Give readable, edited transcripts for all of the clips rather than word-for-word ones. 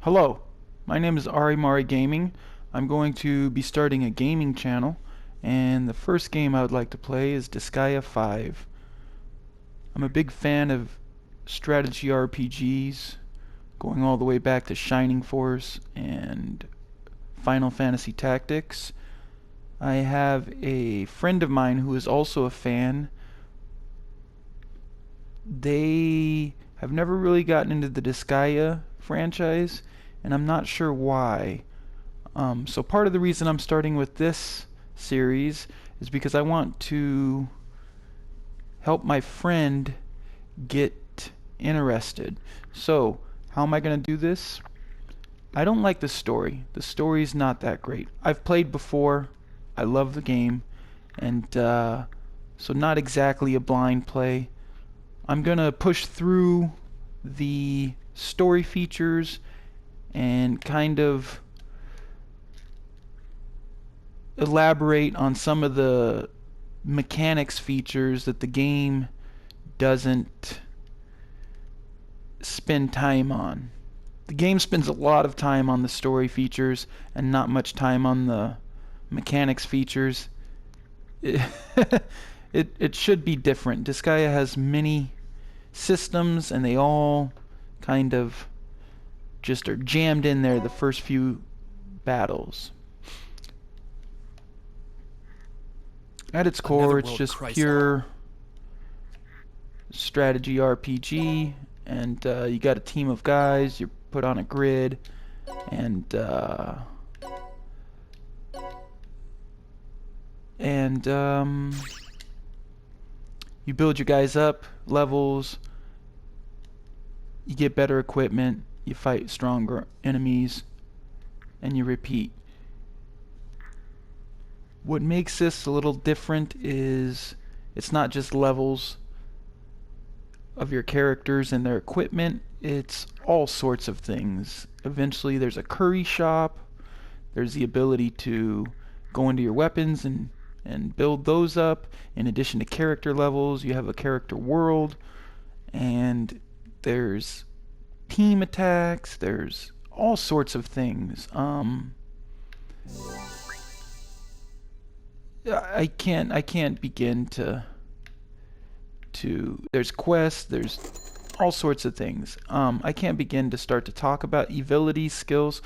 Hello, my name is Ari Mari Gaming. I'm going to be starting a gaming channel, and the first game I would like to play is Disgaea 5. I'm a big fan of strategy RPGs, going all the way back to Shining Force and Final Fantasy Tactics. I have a friend of mine who is also a fan. They have never really gotten into the Disgaea franchise, and I'm not sure why. So part of the reason I'm starting with this series is because I want to help my friend get interested. So how am I going to do this? I don't like the story. The story's not that great. I've played before. I love the game, and so not exactly a blind play. I'm going to push through the story features and kind of elaborate on some of the mechanics features that the game doesn't spend time on. The game spends a lot of time on the story features and not much time on the mechanics features. It should be different. Disgaea has many systems, and they all kind of just are jammed in there the first few battles. At its core, it's just pure strategy RPG, and you got a team of guys, you're put on a grid, and you build your guys up, levels, you get better equipment, you fight stronger enemies, and you repeat. What makes this a little different is it's not just levels of your characters and their equipment, it's all sorts of things. Eventually there's a curry shop, there's the ability to go into your weapons and build those up. In addition to character levels, you have a character world, and there's team attacks, there's all sorts of things. I can't begin to there's quests, there's all sorts of things. I can't begin to start to talk about ability skills.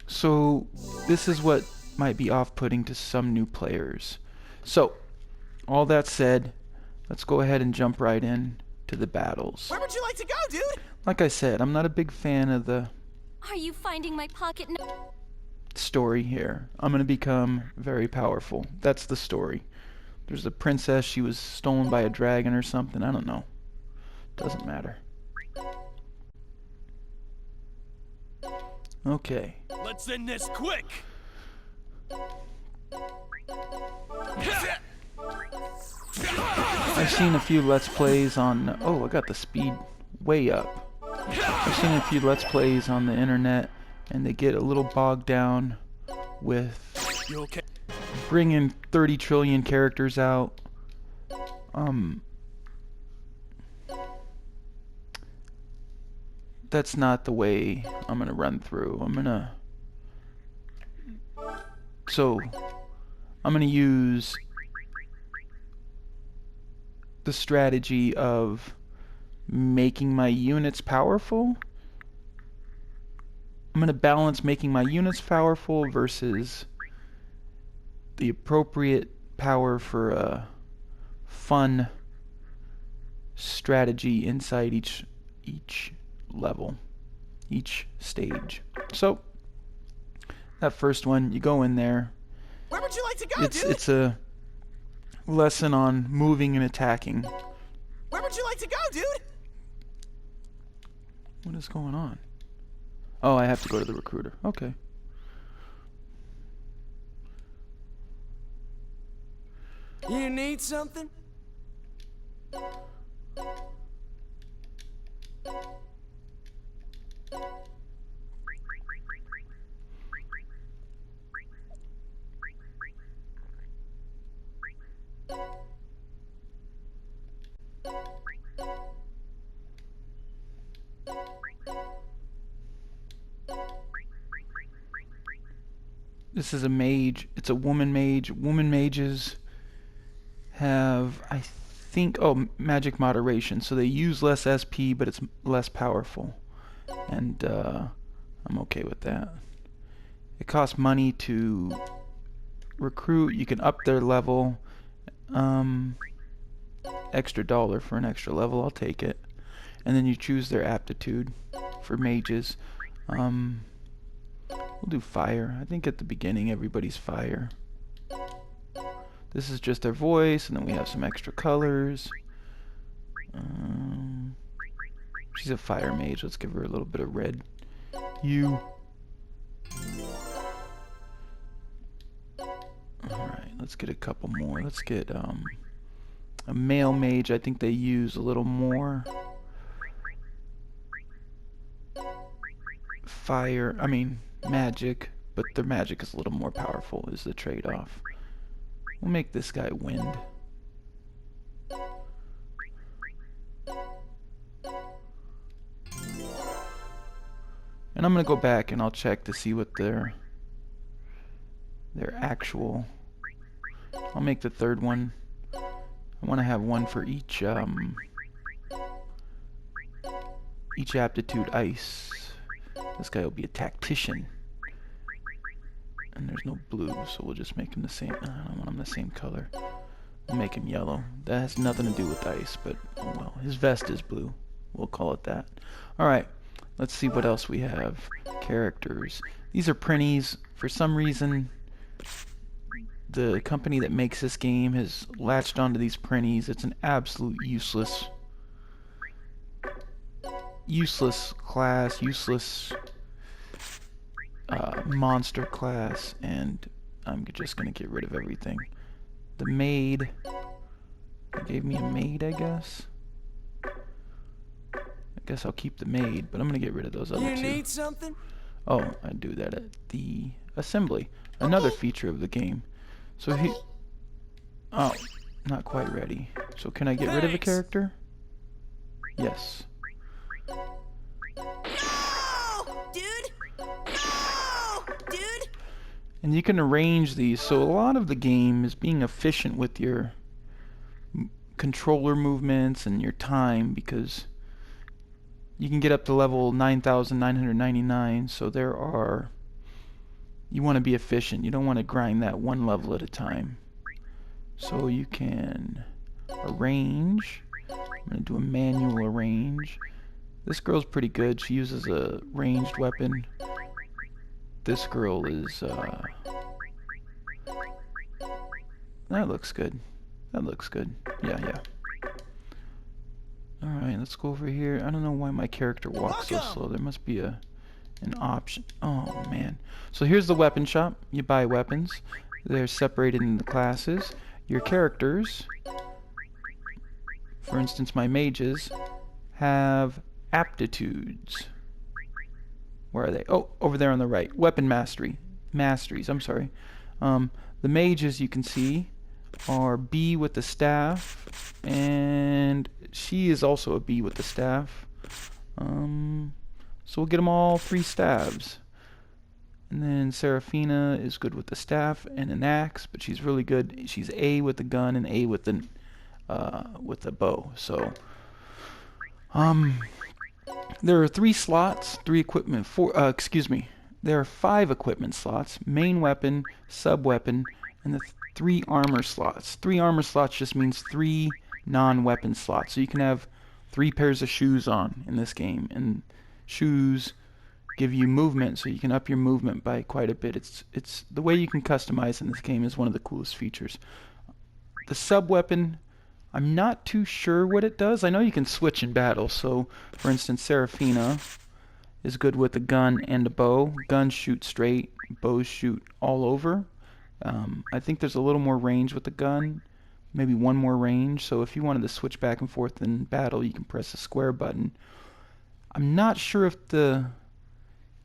So this is what might be off-putting to some new players. So all that said, let's go ahead and jump right in to the battles. Where would you like to go, dude? Like I said, I'm not a big fan of the Are you finding my pocket story here. I'm gonna become very powerful. That's the story. There's a princess, she was stolen by a dragon or something, I don't know. Doesn't matter. Okay. Let's end this quick. I've seen a few Let's Plays on... Oh, I got the speed way up. I've seen a few Let's Plays on the internet, and they get a little bogged down with You okay? bringing 30 trillion characters out. That's not the way I'm gonna run through. So, I'm gonna use the strategy of making my units powerful. I'm going to balance making my units powerful versus the appropriate power for a fun strategy inside each level, each stage. So that first one, you go in there. Where would you like to go, dude? It's a lesson on moving and attacking. Where would you like to go, dude? What is going on? Oh, I have to go to the recruiter. Okay. You need something? This is a mage. It's a woman mage. Woman mages have, I think, oh, magic moderation. So they use less SP, but it's less powerful. And I'm okay with that. It costs money to recruit. You can up their level. Extra dollar for an extra level. I'll take it. And then you choose their aptitude for mages. We'll do fire. I think at the beginning everybody's fire. This is just their voice, and then we have some extra colors. She's a fire mage. Let's give her a little bit of red. You. Alright, let's get a couple more. Let's get a male mage. I think they use a little more fire. I mean, magic. But their magic is a little more powerful, is the trade-off. We'll make this guy wind. And I'm gonna go back and I'll check to see what their actual. I'll make the third one. I want to have one for each aptitude ice. This guy will be a tactician. And there's no blue, so we'll just make him the same. I don't want him the same color. We'll make him yellow. That has nothing to do with ice, but oh well. His vest is blue. We'll call it that. Alright, let's see what else we have. Characters. These are printies. For some reason, the company that makes this game has latched onto these printies. It's an absolute useless class, useless monster class, and I'm just gonna get rid of everything. The maid, they gave me a maid, I guess. I guess I'll keep the maid, but I'm gonna get rid of those other two. You need something? Oh, I do that at the assembly. Another feature of the game. So he, oh, not quite ready. So can I get rid of a character? Yes. And you can arrange these, so a lot of the game is being efficient with your controller movements and your time, because you can get up to level 9,999, so there are, you want to be efficient. You don't want to grind that one level at a time. So you can arrange. I'm going to do a manual arrange. This girl's pretty good. She uses a ranged weapon. This girl is, that looks good. That looks good. Yeah. Alright, let's go over here. I don't know why my character walks so slow. There must be an option. Oh, man. So here's the weapon shop. You buy weapons. They're separated into classes. Your characters, for instance, my mages, have aptitudes. Where are they? Oh, over there on the right. Weapon mastery. Masteries, I'm sorry. The mages, you can see, are B with the staff, and she is also a B with the staff. So we'll get them all 3 staves. And then Seraphina is good with the staff and an axe, but she's really good. She's A with the gun and A with the bow. So there are 3 slots, 3 equipment. There are 5 equipment slots: main weapon, sub weapon, and the 3 armor slots. 3 armor slots just means 3 non-weapon slots. So you can have 3 pairs of shoes on in this game, and shoes give you movement, so you can up your movement by quite a bit. It's the way you can customize in this game is one of the coolest features. The sub weapon, I'm not too sure what it does. I know you can switch in battle. So for instance, Seraphina is good with a gun and a bow. Guns shoot straight, bows shoot all over. I think there's a little more range with the gun, maybe 1 more range. So if you wanted to switch back and forth in battle, you can press the square button. I'm not sure if the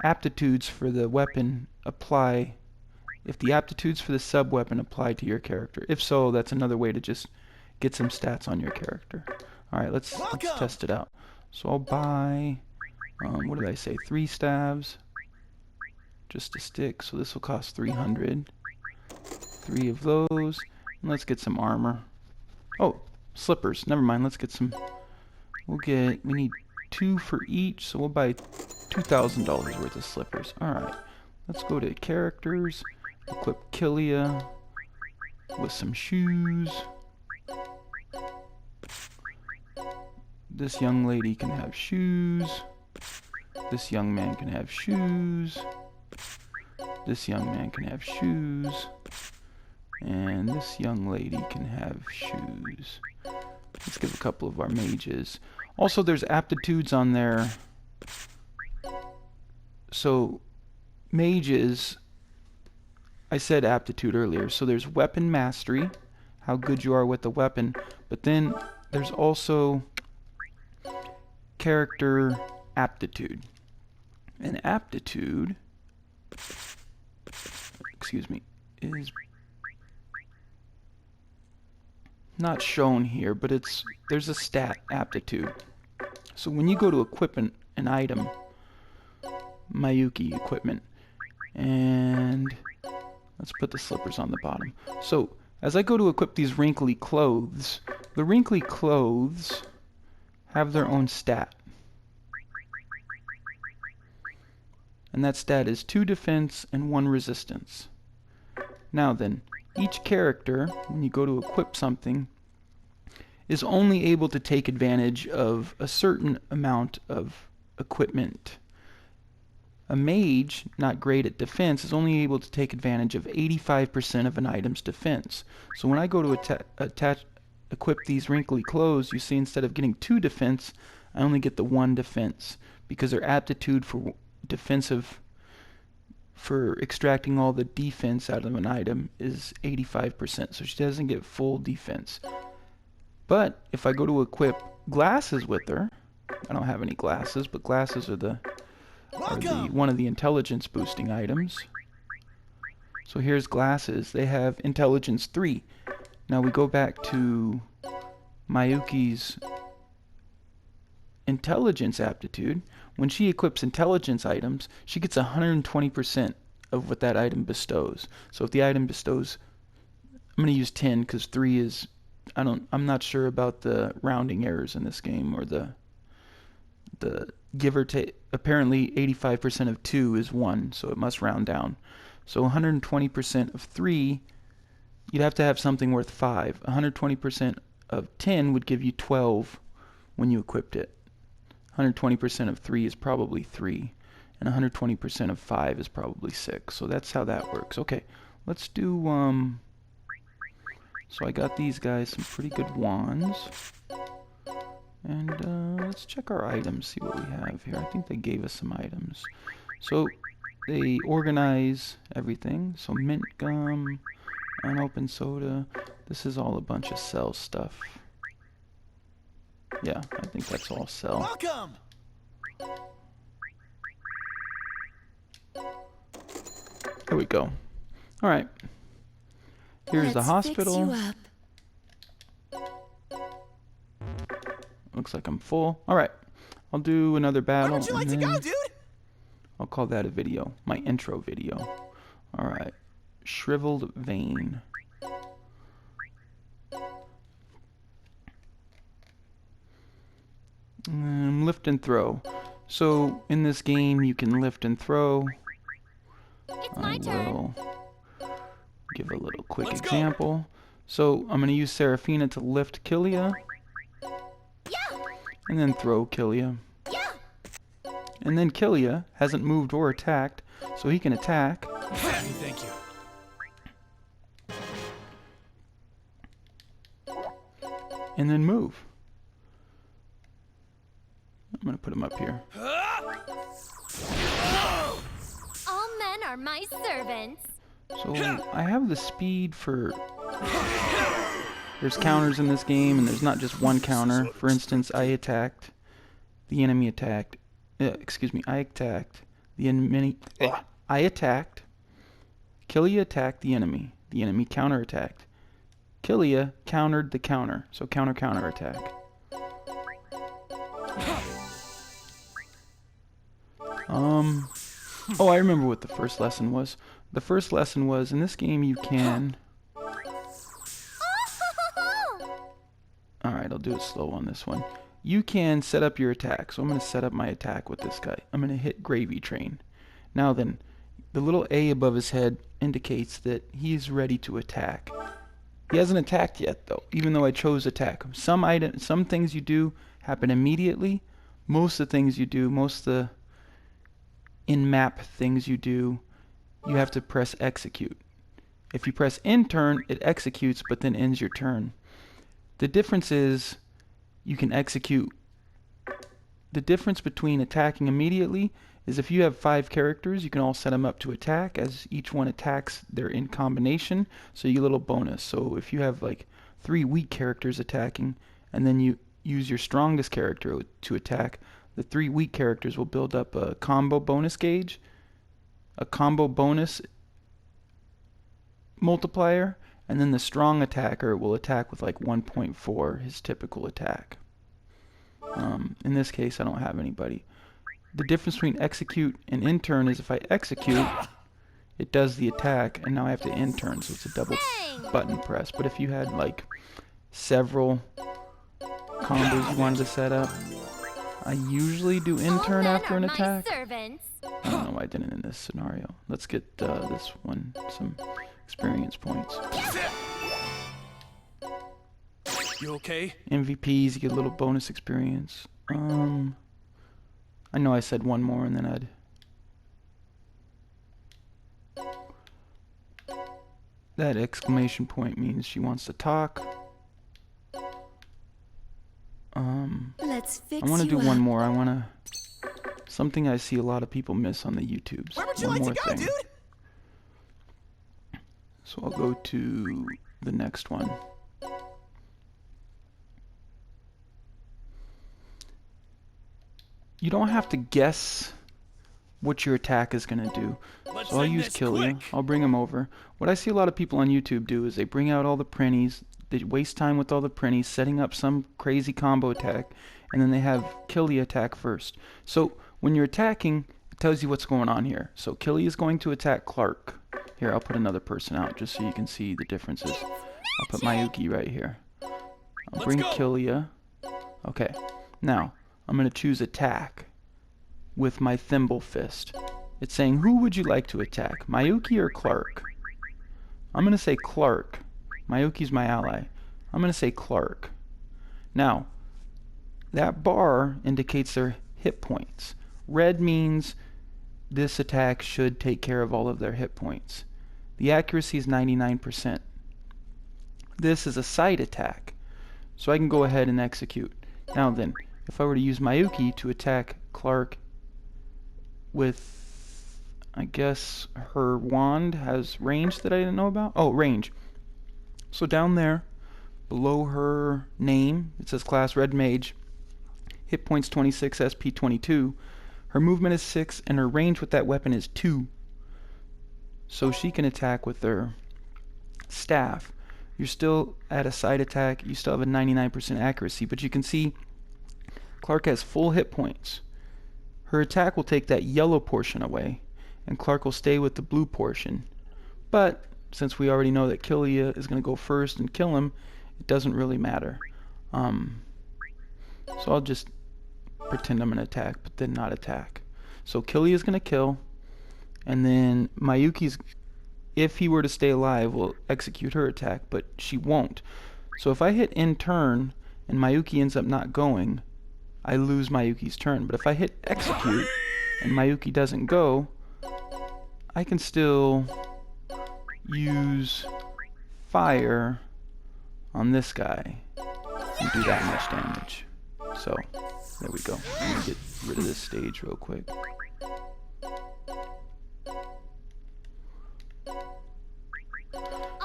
aptitudes for the weapon apply, if the aptitudes for the sub weapon apply to your character. If so, that's another way to just get some stats on your character. Alright, let's test it out. So I'll buy, what did I say, 3 staves. just a stick, so this will cost 300. 3 of those. And let's get some armor. Oh, slippers. Never mind. Let's get some. We need 2 for each, so we'll buy $2,000 worth of slippers. Alright. Let's go to characters. Equip Kilia with some shoes. This young lady can have shoes. This young man can have shoes. This young man can have shoes. And this young lady can have shoes. Let's give a couple of our mages. Also, there's aptitudes on there. So, mages, I said aptitude earlier. So there's weapon mastery, how good you are with the weapon. But then there's also character aptitude. And aptitude, excuse me, is not shown here, but there's a stat, aptitude. So when you go to equip an item, Mayuki equipment, and let's put the slippers on the bottom. So as I go to equip these wrinkly clothes, the wrinkly clothes have their own stat. And that stat is 2 defense and 1 resistance. Now then, each character, when you go to equip something, is only able to take advantage of a certain amount of equipment. A mage, not great at defense, is only able to take advantage of 85% of an item's defense. So when I go to equip these wrinkly clothes, you see instead of getting 2 defense, I only get the 1 defense, because their aptitude for extracting all the defense out of an item is 85%, so she doesn't get full defense. But if I go to equip glasses with her, I don't have any glasses, but glasses are one of the intelligence boosting items. So here's glasses. They have intelligence 3. Now we go back to Mayuki's intelligence aptitude. When she equips intelligence items, she gets 120% of what that item bestows. So if the item bestows, I'm going to use 10 because 3 is, I'm not sure about the rounding errors in this game, or the give or take. Apparently 85% of 2 is 1, so it must round down. So 120% of 3, you'd have to have something worth 5. 120% of 10 would give you 12 when you equipped it. 120% of 3 is probably 3, and 120% of 5 is probably 6. So that's how that works. Okay, let's do, so I got these guys some pretty good wands. And let's check our items, see what we have here. I think they gave us some items. So they organize everything. So mint gum, unopened soda. This is all a bunch of sell stuff. Yeah, I think that's all sell. Welcome. There we go. All right. Here's the hospital. Fix you up. Looks like I'm full. All right. I'll do another battle. Where would you like to go, dude? I'll call that a video. My intro video. All right. Shriveled vein. Lift and throw. So in this game you can lift and throw. It's I my turn. will give a little quick Let's go. example. So I'm going to use Seraphina to lift Kilia, Yeah. and then throw Kilia. Yeah. And then Kilia hasn't moved or attacked, so he can attack. Thank you. And then move. I'm going to put him up here. All men are my servants. So I have the speed for... There's counters in this game, and there's not just one counter. For instance, I attacked. The enemy attacked. Excuse me, I attacked. The enemy... I attacked. Kilia attacked the enemy. The enemy counterattacked. Kilia countered the counter. So counter attack. Oh, I remember what the first lesson was. The first lesson was, in this game you can... Alright, I'll do it slow on this one. You can set up your attack. So I'm going to set up my attack with this guy. I'm going to hit Gravy Train. Now then, the little A above his head indicates that he's ready to attack. He hasn't attacked yet, though, even though I chose attack. Some things you do happen immediately. Most of the things you do, most of the in-map things you do, you have to press execute. If you press end turn, it executes, but then ends your turn. The difference is you can execute. The difference between attacking immediately is if you have 5 characters, you can all set them up to attack. As each one attacks, they're in combination, so you get a little bonus. So if you have like 3 weak characters attacking, and then you use your strongest character to attack, the 3 weak characters will build up a combo bonus gauge, a combo bonus multiplier, and then the strong attacker will attack with like 1.4, his typical attack. In this case, I don't have anybody. The difference between execute and end turn is if I execute, it does the attack, and now I have to end turn, so it's a double button press. But if you had like several combos you wanted to set up, I usually do end turn after an attack. I don't know why I didn't in this scenario. Let's get this one some experience points. You okay? MVPs, you get a little bonus experience. I know I said one more and then I'd... That exclamation point means she wants to talk. Let's fix I want to do you one up. more. I want to... Something I see a lot of people miss on the YouTubes. Where would you One like more to go, thing. dude? So I'll go to the next one. You don't have to guess what your attack is going to do. Let's So I'll end use this Killia. quick. I'll bring him over. What I see a lot of people on YouTube do is they bring out all the printies, they waste time with all the printies, setting up some crazy combo attack, and then they have Killia attack first. So when you're attacking, it tells you what's going on here. So Killia is going to attack Clark. Here, I'll put another person out just so you can see the differences. I'll put Mayuki right here. I'll bring Killia. Okay, now I'm going to choose attack with my Thimble Fist. It's saying, who would you like to attack, Mayuki or Clark? I'm going to say Clark. Mayuki's my ally. I'm going to say Clark. Now, that bar indicates their hit points. Red means this attack should take care of all of their hit points. The accuracy is 99%. This is a side attack, so I can go ahead and execute. Now then, if I were to use Mayuki to attack Clark with, I guess her wand has range that I didn't know about? Oh, range. So down there, below her name, it says class Red Mage, hit points 26, SP 22. Her movement is 6, and her range with that weapon is 2. So she can attack with her staff. You're still at a side attack, you still have a 99% accuracy, but you can see Clark has full hit points. Her attack will take that yellow portion away, and Clark will stay with the blue portion. But since we already know that Killia is going to go first and kill him, it doesn't really matter. So I'll just pretend I'm going to attack, but then not attack. So Killia is going to kill, and then Mayuki's, if he were to stay alive, will execute her attack, but she won't. So if I hit end turn and Mayuki ends up not going, I lose Mayuki's turn. But if I hit execute and Mayuki doesn't go, I can still use fire on this guy and do that much damage. So there we go. I'm gonna get rid of this stage real quick.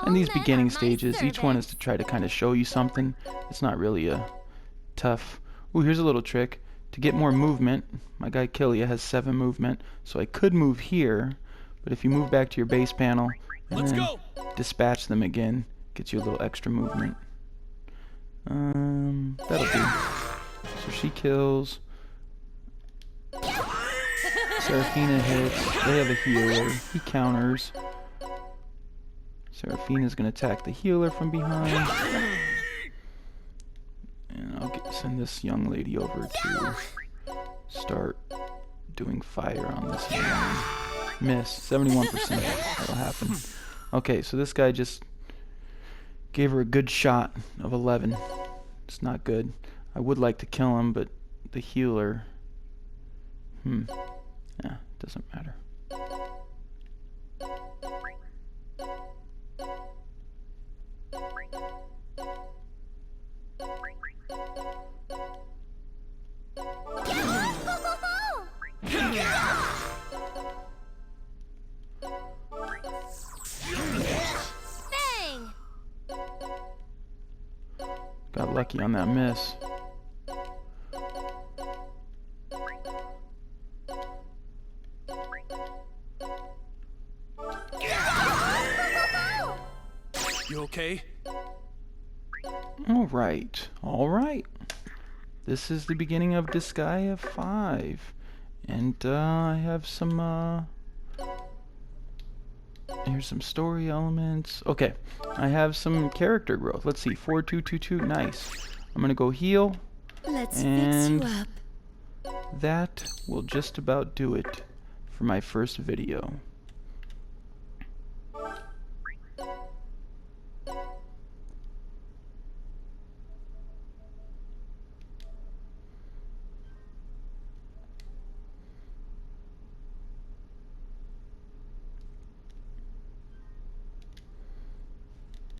And these beginning stages, each one is to try to kind of show you something. It's not really a tough... Ooh, here's a little trick. To get more movement, my guy Killia has 7 movement, so I could move here, but if you move back to your base panel and then dispatch them again, gets you a little extra movement. That'll do. So she kills. Seraphina hits. They have a healer. He counters. Seraphina's gonna attack the healer from behind. And I'll send this young lady over to start doing fire on this one. Miss. 71%. That'll happen. Okay, so this guy just gave her a good shot of 11. It's not good. I would like to kill him, but the healer... Yeah, doesn't matter. Bang! Got lucky on that miss. You okay? Alright, alright. This is the beginning of Disgaea 5. And I have some, here's some story elements. Okay, I have some character growth. Let's see, 4222, nice. I'm gonna go heal. Let's And fix you up. that will just about do it for my first video.